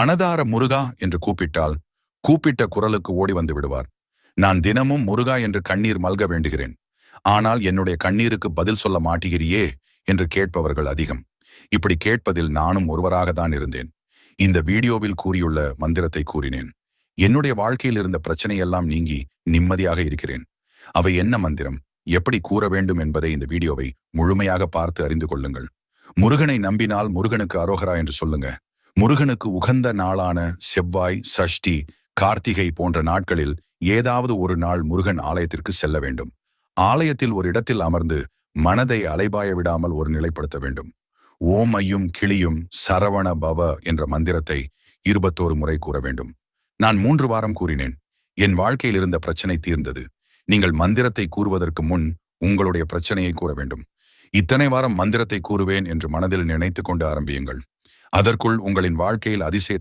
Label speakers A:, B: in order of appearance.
A: மனதார முருகா என்று கூப்பிட்டால் கூப்பிட்ட குரலுக்கு ஓடி வந்து விடுவார். நான் தினமும் முருகா என்று கண்ணீர் மல்க வேண்டுகிறேன். ஆனால் என்னுடைய கண்ணீருக்கு பதில் சொல்ல மாட்டீகிறியே என்று கேட்பவர்கள் அதிகம். இப்படி கேட்பதில் நானும் ஒருவராகத்தான் இருந்தேன். இந்த வீடியோவில் கூறியுள்ள மந்திரத்தை கூறினேன். என்னுடைய வாழ்க்கையில் இருந்த பிரச்சனையெல்லாம் நீங்கி நிம்மதியாக இருக்கிறேன். அவை என்ன மந்திரம், எப்படி கூற வேண்டும் என்பதை இந்த வீடியோவை முழுமையாக பார்த்து அறிந்து கொள்ளுங்கள். முருகனை நம்பினால் முருகனுக்கு அரோகரா என்று சொல்லுங்க. முருகனுக்கு உகந்த நாளான செவ்வாய், சஷ்டி, கார்த்திகை போன்ற நாட்களில் ஏதாவது ஒரு நாள் முருகன் ஆலயத்திற்கு செல்ல வேண்டும். ஆலயத்தில் ஒரு இடத்தில் அமர்ந்து மனதை அலைபாய விடாமல் ஒரு நிலைப்படுத்த வேண்டும். ஓம் ஐயும் கிளியும் சரவண பவ என்ற மந்திரத்தை 21 முறை கூற வேண்டும். நான் 3 வாரம் கூறினேன். என் வாழ்க்கையில் இருந்த பிரச்சனை தீர்ந்தது. நீங்கள் மந்திரத்தை கூறுவதற்கு முன் உங்களுடைய பிரச்சனையை கூற வேண்டும். இத்தனை வாரம் மந்திரத்தை கூறுவேன் என்று மனதில் நினைத்து கொண்டு ஆரம்பியுங்கள். அதற்குள் உங்களின் வாழ்க்கையில் அதிசயத்தை